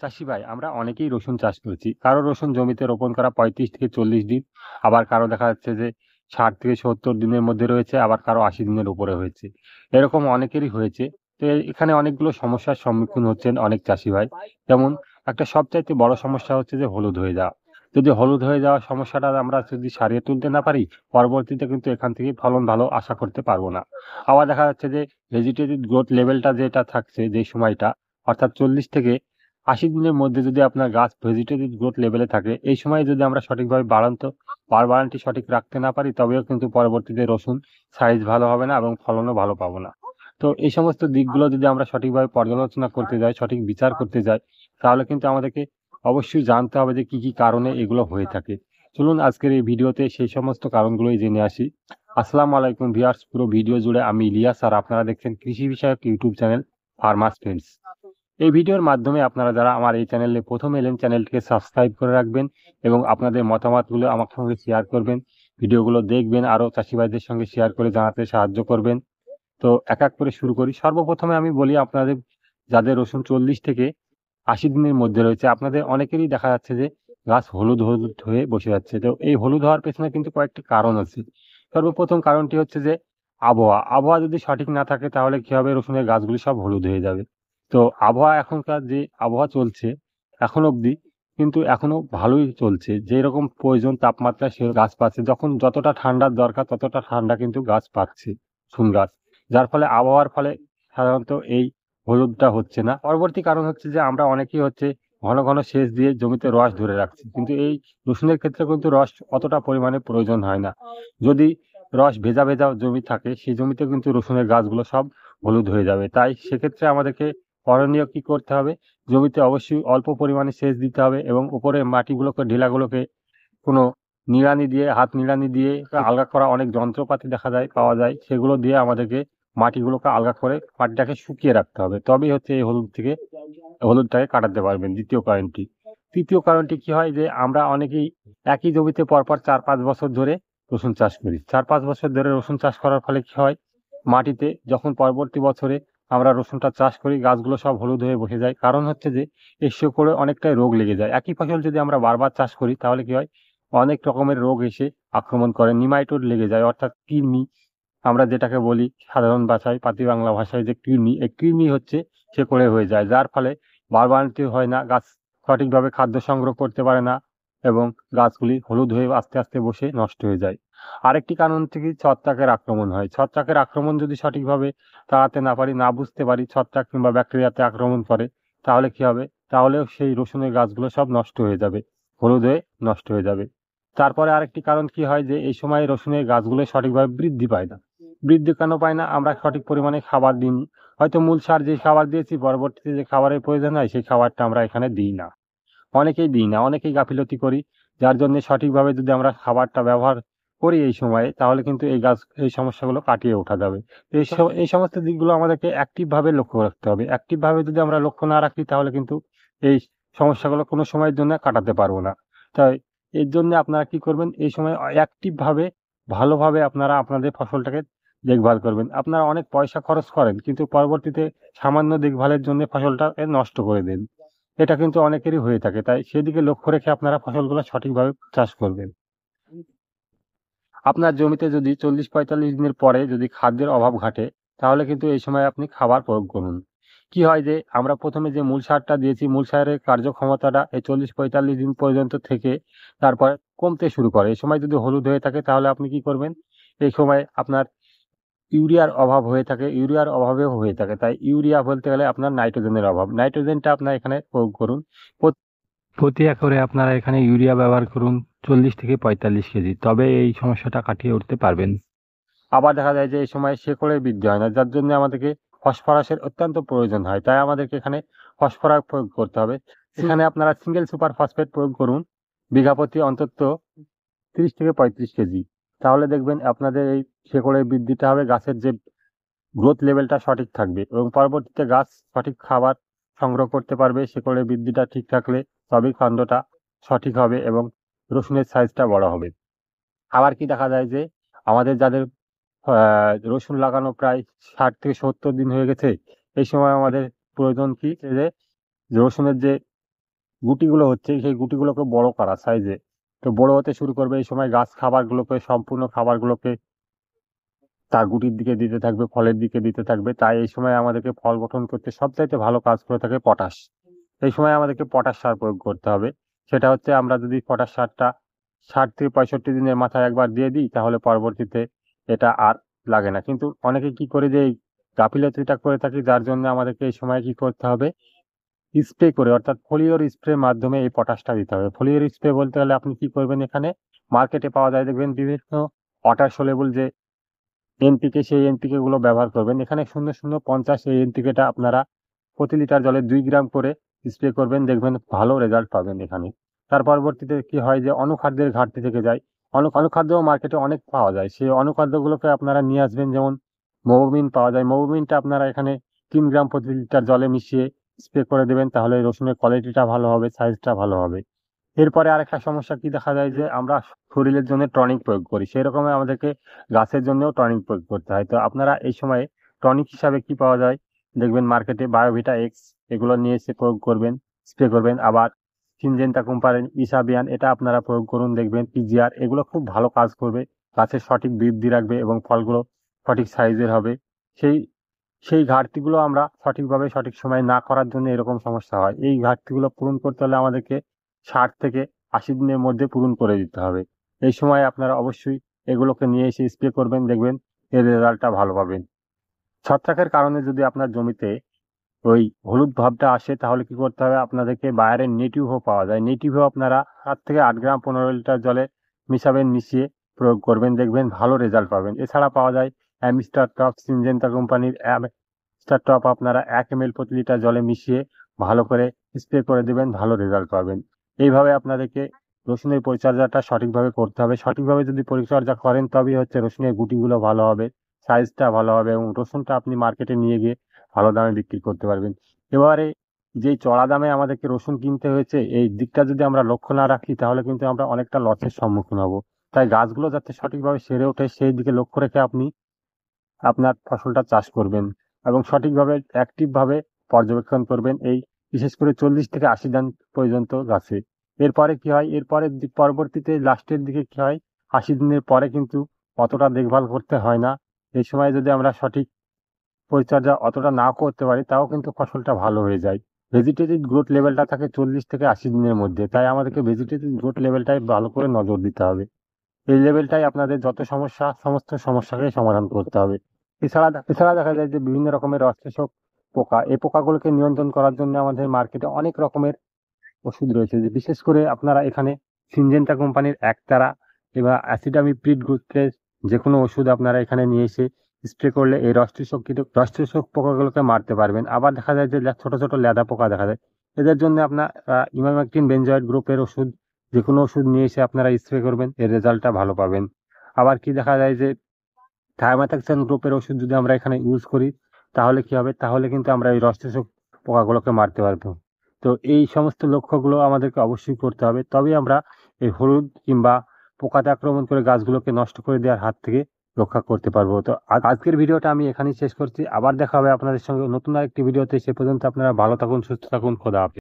চাষি ভাই, আমরা অনেকেই রসুন চাষ করেছি। কারো রসুন জমিতে রোপণ করা ৩৫ থেকে ৪০ দিন, আবার কারো দেখা যাচ্ছে যে ৬০ থেকে ৭০ দিনের মধ্যে রয়েছে, আবার কারো ৮০ দিনের উপরে হয়েছে। এরকম অনেকেরই হয়েছে। তো এখানে অনেকগুলো সমস্যার সম্মুখীন হচ্ছেন অনেক চাষি ভাই। যেমন একটা সবচাইতে বড় সমস্যা হচ্ছে যে হলুদ হয়ে যাওয়া। যদি হলুদ হয়ে যাওয়ার সমস্যাটা আমরা যদি সারিয়ে তুলতে না পারি, পরবর্তীতে কিন্তু এখান থেকে ফলন ভালো আশা করতে পারবো না। আবার দেখা যাচ্ছে যে ভেজিটেটিভ গ্রোথ লেভেলটা যেটা থাকছে যে সময়টা, অর্থাৎ ৪০ থেকে ৮০ দিনের মধ্যে যদি আপনার গাছ ভেজিটেটিভ গ্রোথ লেভেলে থাকে, এই সময়ে যদি আমরা সঠিকভাবে বাড়ানটি সঠিক রাখতে না পারি, তবেও কিন্তু পরবর্তীতে রসুন সাইজ ভালো হবে না এবং ফলনও ভালো পাবো না। তো এই সমস্ত দিকগুলো যদি আমরা সঠিকভাবে পর্যালোচনা করতে যাই, সঠিক বিচার করতে যাই, তাহলে কিন্তু আমাদেরকে অবশ্যই জানতে হবে যে কি কি কারণে এগুলো হয়ে থাকে। চলুন আজকের এই ভিডিওতে সেই সমস্ত কারণগুলোই জেনে আসি। আসসালামু আলাইকুম ভিউয়ার্স, পুরো ভিডিও জুড়ে আমি ইলিয়াস আর আপনারা দেখছেন কৃষি বিষয়ক ইউটিউব চ্যানেল ফার্মার্স ফ্রেন্ডস। এই ভিডিওর মাধ্যমে আপনারা যারা আমার এই চ্যানেলে প্রথম এলেন, চ্যানেলটিকে সাবস্ক্রাইব করে রাখবেন এবং আপনাদের মতামতগুলো আমার সঙ্গে শেয়ার করবেন। ভিডিওগুলো দেখবেন, আরও চাষি ভাইদের সঙ্গে শেয়ার করে জানাতে সাহায্য করবেন। তো এক এক করে শুরু করি। সর্বপ্রথমে আমি বলি, আপনাদের যাদের রসুন ৪০ থেকে ৮০ দিনের মধ্যে রয়েছে, আপনাদের অনেকেরই দেখা যাচ্ছে যে গাছ হলুদ হলুদ হয়ে বসে যাচ্ছে। তো এই হলুদ হওয়ার পেছনে কিন্তু কয়েকটি কারণ আছে। সর্বপ্রথম কারণটি হচ্ছে যে আবহাওয়া যদি সঠিক না থাকে, তাহলে কি হবে, রসুনের গাছগুলি সব হলুদ হয়ে যাবে। তো আবহাওয়া, এখনকার যে আবহাওয়া চলছে এখন অবধি, কিন্তু এখনো ভালোই চলছে। যেরকম প্রয়োজন তাপমাত্রা সে গাছ পাচ্ছে, যখন যতটা ঠান্ডার দরকার ততটা ঠান্ডা কিন্তু গাছ পাচ্ছে, চুন গাছ। যার ফলে আবহাওয়ার ফলে সাধারণত এই হলুদটা হচ্ছে না। পরবর্তী কারণ হচ্ছে যে আমরা অনেকেই হচ্ছে ঘন ঘন সেচ দিয়ে জমিতে রস ধরে রাখছি, কিন্তু এই রসুনের ক্ষেত্রে কিন্তু রস অতটা পরিমাণে প্রয়োজন হয় না। যদি রস ভেজা ভেজা জমি থাকে, সেই জমিতে কিন্তু রসুনের গাছগুলো সব হলুদ হয়ে যাবে। তাই সেক্ষেত্রে আমাদেরকে করণীয় কি করতে হবে, জমিতে অবশ্যই অল্প পরিমাণে সেচ দিতে হবে এবং উপরে মাটিগুলোকে, ঢেলাগুলোকে কোনো নিড়ানি দিয়ে, হাত নিড়ানি দিয়ে আলগা করা অনেক যন্ত্রপাতি পাওয়া যায়, সেগুলো দিয়ে আমাদেরকে মাটিগুলোকে আলগা করে মাটিটাকে শুকিয়ে রাখতে হবে। তবেই হচ্ছে এই হলুদটাকে কাটাতে পারবেন। দ্বিতীয় কারণটি। তৃতীয় কারণটি কি হয়, যে আমরা অনেকেই একই জমিতে পরপর ৪-৫ বছর ধরে রসুন চাষ করি। ৪-৫ বছর ধরে রসুন চাষ করার ফলে কি হয়, মাটিতে যখন পরবর্তী বছরে আমরা রসুনটা চাষ করি, গাছগুলো সব হলুদ হয়ে বসে যায়। কারণ হচ্ছে যে এর শেকড়ে অনেকটাই রোগ লেগে যায়। একই ফসল যদি আমরা বারবার চাষ করি, তাহলে কি হয়, অনেক রকমের রোগ এসে আক্রমণ করে। নিমাটোড লেগে যায়, অর্থাৎ কৃমি, আমরা যেটাকে বলি সাধারণ ভাষায়, পাতি বাংলা ভাষায় যে কৃমি, এই কৃমি হচ্ছে শেকড়ে হয়ে যায়। যার ফলে বাড়বাড়ন্তি হয় না, গাছ সঠিকভাবে খাদ্য সংগ্রহ করতে পারে না এবং গাছগুলি হলুদ হয়ে আস্তে আস্তে বসে নষ্ট হয়ে যায়। আরেকটি কারণ হচ্ছে কি, ছত্রাকের আক্রমণ হয়। ছত্রাকের আক্রমণ যদি সঠিকভাবে তাড়াতে না পারি, না বুঝতে পারি ছত্রাক কিংবা ব্যাকটেরিয়াতে আক্রমণ করে, তাহলে কি হবে, তাহলেও সেই রসুনের গাছগুলো সব নষ্ট হয়ে যাবে, হলুদ হয়ে নষ্ট হয়ে যাবে। তারপরে আরেকটি কারণ কি হয়, যে এই সময় রসুনের গাছগুলো সঠিকভাবে বৃদ্ধি পায় না। বৃদ্ধি কেন পায় না, আমরা সঠিক পরিমাণে খাবার দিইনি। হয়তো মূল সার যে খাবার দিয়েছি, পরবর্তীতে যে খাবারের প্রয়োজন হয় সেই খাবারটা আমরা এখানে দিই না। অনেকেই দিই না, অনেকেই গাফিলতি করি। যার জন্য সঠিকভাবে যদি আমরা খাবারটা ব্যবহার করি এই সময়ে, তাহলে কিন্তু এই সমস্যাগুলো কাটিয়ে ওঠা যাবে। তো এই সমস্ত দিকগুলো আমাদেরকে অ্যাক্টিভভাবে লক্ষ্য রাখতে হবে। অ্যাক্টিভভাবে যদি আমরা লক্ষ্য না রাখি, তাহলে কিন্তু এই সমস্যাগুলো কোনো সময়ের জন্য কাটাতে পারবো না। তাই এর জন্য আপনারা কি করবেন, এই সময় অ্যাক্টিভভাবে ভালোভাবে আপনারা আপনাদের ফসলটাকে দেখভাল করবেন। আপনারা অনেক পয়সা খরচ করেন, কিন্তু পরবর্তীতে সামান্য দেখভালের জন্য ফসলটাকে নষ্ট করে দেন। এটা কিন্তু অনেকেরই হয়ে থাকে। তাই সেদিকে লক্ষ্য রেখে আপনারা ফসলগুলো সঠিকভাবে চাষ করবেন। আপনার জমিতে যদি ৪০-৪৫ দিনের পরে যদি খাদ্যের অভাব ঘটে, তাহলে কিন্তু এই সময় আপনি খাবার প্রয়োগ করুন। কি হয়, যে আমরা প্রথমে যে মূল সারটা দিয়েছি, মূল সারের কার্যক্ষমতাটা এই ৪০-৪৫ দিন পর্যন্ত থেকে তারপরে কমতে শুরু করে। এই সময় যদি হলুদ হয়ে থাকে, তাহলে আপনি কি করবেন, এই সময় আপনার ইউরিয়ার অভাব হয়ে থাকে, ইউরিয়ার অভাবেও হয়ে থাকে। তাই ইউরিয়া বলতে গেলে আপনার নাইট্রোজেনের অভাব। নাইট্রোজেনটা আপনার এখানে প্রয়োগ করুন। প্রতি একরে আপনারা এখানে ইউরিয়া ব্যবহার করুন ৪০ থেকে ৪৫ কেজি, তবে এই সমস্যাটা কাটিয়ে উঠতে পারবেন। আবার দেখা যায় যে এই সময় শেকড়ের বৃদ্ধি হয় না, যার জন্য আমাদেরকে ফসফরাসের অত্যন্ত প্রয়োজন হয়। তাই আমাদেরকে এখানে ফসফরাস প্রয়োগ করতে হবে। এখানে আপনারা সিঙ্গেল সুপার ফসফেট প্রয়োগ করুন বিঘা প্রতি অন্তত ৩০ থেকে ৩৫ কেজি। তাহলে দেখবেন আপনাদের এই শেকড়ের বৃদ্ধিটা হবে, গাছের যে গ্রোথ লেভেলটা সঠিক থাকবে এবং পরবর্তীতে গাছ সঠিক খাবার সংগ্রহ করতে পারবে। শেকড়ের বৃদ্ধিটা ঠিক থাকলে তবেই কাণ্ডটা সঠিক হবে এবং রসুনের সাইজটা বড় হবে। আবার কি দেখা যায়, যে আমাদের যাদের রসুন লাগানো প্রায় ৬০ থেকে ৭০ দিন হয়ে গেছে, এই সময় আমাদের প্রয়োজন কি, যে রসুনের যে গুটিগুলো হচ্ছে সেই গুটিগুলোকে বড় করা সাইজে। তো বড় হতে শুরু করবে, এই সময় গাছ খাবারগুলোকে, সম্পূর্ণ খাবারগুলোকে তার গুটির দিকে দিতে থাকবে, ফলের দিকে দিতে থাকবে। তাই এই সময় আমাদেরকে ফল গঠন করতে সবচাইতে ভালো কাজ করে থাকে পটাশ। এই সময় আমাদেরকে পটাশ সার প্রয়োগ করতে হবে। সেটা হচ্ছে আমরা যদি পটাশ সারটা 60 থেকে 65 দিনের মাথায় একবার দিয়ে দিই, তাহলে পরবর্তীতে এটা আর লাগে না। কিন্তু অনেকে কি করে যে এই গাফিলতিটা করে থাকি, যার জন্য আমাদেরকে এই সময় কি করতে হবে, স্প্রে করে, অর্থাৎ ফোলিওর স্প্রের মাধ্যমে এই পটাশটা দিতে হবে। ফোলিওর স্প্রে বলতে গেলে আপনি কি করবেন, এখানে মার্কেটে পাওয়া যায় দেখবেন বিভিন্ন ওয়াটার সলেবল যে এনপিকে, সেই এনপিকে গুলো ব্যবহার করবেন। এখানে 0.050 এই এনপিকেটা আপনারা প্রতি লিটার জলে 2 গ্রাম করে স্প্রে করবেন, দেখবেন ভালো রেজাল্ট পাবেন এখানে। তার পরবর্তীতে কি হয় যে অনুখাদ্যের ঘাটতি থেকে যায়। অনুখাদ্যও মার্কেটে অনেক পাওয়া যায়, সেই অনুখাদ্যগুলোকে আপনারা নিয়ে আসবেন। যেমন মোবমিন পাওয়া যায়, মোবমিনটা আপনারা এখানে 3 গ্রাম প্রতি লিটার জলে মিশিয়ে স্প্রে করে দেবেন, তাহলে রসুনের কোয়ালিটিটা ভালো হবে, সাইজটা ভালো হবে। এরপরে আরেকটা সমস্যা কি দেখা যায় যে আমরা শরীরের জন্য টনিক প্রয়োগ করি, সেই রকমই আমাদেরকে গাছের জন্যও টনিক প্রয়োগ করতে হয়। তো আপনারা এই সময়ে টনিক হিসাবে কি পাওয়া যায় দেখবেন মার্কেটে, বায়োভিটা এক্স, এগুলো নিয়ে এসে প্রয়োগ করবেন, স্প্রে করবেন। আবার সিনজেন্টা কোম্পানির ইসাবিয়ান, এটা আপনারা প্রয়োগ করুন, দেখবেন পিজিআর, এগুলো খুব ভালো কাজ করবে, গাছের সঠিক বৃদ্ধি রাখবে এবং ফলগুলো সঠিক সাইজের হবে। সেই সেই ঘাটতিগুলো আমরা সঠিকভাবে সঠিক সময়ে না করার জন্য এরকম সমস্যা হয়। এই ঘাটতিগুলো পূরণ করতে হলে আমাদেরকে 60 থেকে 80 দিনের মধ্যে পূরণ করে দিতে হবে। এই সময় আপনারা অবশ্যই এগুলোকে নিয়ে এসে স্প্রে করবেন, দেখবেন এর রেজাল্টটা ভালো পাবেন। ছত্রাকের কারণে যদি আপনার জমিতে ওই হলুদ ভাবটা আসে, তাহলে কি করতে হবে, আপনাদেরকে বায়ারের নেটিভো পাওয়া যায়, নেটিভো আপনারা 7 থেকে 8 গ্রাম 15 লিটার জলে মিশাবেন, মিশিয়ে প্রয়োগ করবেন, দেখবেন ভালো রেজাল্ট পাবেন। এছাড়া পাওয়া যায় অ্যামিস্টার টপ, সিনজেন্টা কোম্পানির অ্যামিস্টার টপ, আপনারা 1 ml প্রতি লিটার জলে মিশিয়ে ভালো করে স্প্রে করে দেবেন, ভালো রেজাল্ট পাবেন। এইভাবে আপনাদেরকে রসুনের পরিচর্যাটা সঠিকভাবে করতে হবে। সঠিকভাবে যদি পরিচর্যা করেন, তবেই হচ্ছে রসুনের গুটিগুলো ভালো হবে, সাইজটা ভালো হবে এবং রসুনটা আপনি মার্কেটে নিয়ে গিয়ে ভালো দামে বিক্রি করতে পারবেন। এবারে যেই চড়া দামে আমাদেরকে রসুন কিনতে হয়েছে, এই দিকটা যদি আমরা লক্ষ্য না রাখি, তাহলে কিন্তু আমরা অনেকটা লসের সম্মুখীন হব। তাই গাছগুলো যাতে সঠিকভাবে সেরে ওঠে, সেই দিকে লক্ষ্য রেখে আপনি আপনার ফসলটা চাষ করবেন এবং সঠিকভাবে অ্যাক্টিভভাবে পর্যবেক্ষণ করবেন, এই বিশেষ করে 40 থেকে 80 দিন পর্যন্ত গাছে। এরপরে কি হয়, এরপরে পরবর্তীতে লাস্টের দিকে কি হয়, 80 দিনের পরে কিন্তু অতটা দেখভাল করতে হয় না। এই সময় যদি আমরা সঠিক পরিচর্যা অতটা নাও করতে পারি, তাও কিন্তু ফসলটা ভালো হয়ে যায়। ভেজিটেটিভ গ্রোথ লেভেলটা থাকে 40 থেকে 80 দিনের মধ্যে, তাই আমাদেরকে ভেজিটেটিভ গ্রোথ লেভেলটাই ভালো করে নজর দিতে হবে। এই লেভেলটাই আপনাদের যত সমস্যা, সমস্ত সমস্যাকে সমাধান করতে হবে। এছাড়া দেখা যায় যে বিভিন্ন রকমের রসশোষক পোকা, এই পোকাগুলোকে নিয়ন্ত্রণ করার জন্য আমাদের মার্কেটে অনেক রকমের ওষুধ রয়েছে। যে বিশেষ করে আপনারা এখানে সিনজেন্টা কোম্পানির একতারা এবার অ্যাসিডামিপ্রিড গ্রুপের যে কোনো ওষুধ আপনারা এখানে নিয়ে এসে স্প্রে করলে এই রসশোষক পোকাগুলোকে মারতে পারবেন। আবার দেখা যায় যে ছোট ছোট লেদা পোকা দেখা যায়, এদের জন্য আপনার ইমামেকটিন বেনজয়েড গ্রুপের ওষুধ, যে কোনো ওষুধ নিয়ে এসে আপনারা স্প্রে করবেন, এর রেজাল্টটা ভালো পাবেন। আবার কি দেখা যায় যে থায়ামেথাক্সাম গ্রুপের ওষুধ যদি আমরা এখানে ইউজ করি, তাহলে কি হবে, তাহলে কিন্তু আমরা এই রসশোষক পোকাগুলোকে মারতে পারবো। তো এই সমস্ত লক্ষ্যগুলো আমাদেরকে অবশ্যই করতে হবে, তবেই আমরা এই হলুদ কিংবা পোকাতে আক্রমণ করে গাছগুলোকে নষ্ট করে দেওয়ার হাত থেকে রক্ষা করতে পারবো। তো আজকের ভিডিওটা আমি এখানেই শেষ করছি। আবার দেখা হবে আপনাদের সঙ্গে নতুন আরেকটি ভিডিওতে। সে পর্যন্ত আপনারা ভালো থাকুন, সুস্থ থাকুন, খোদা হাফেজ।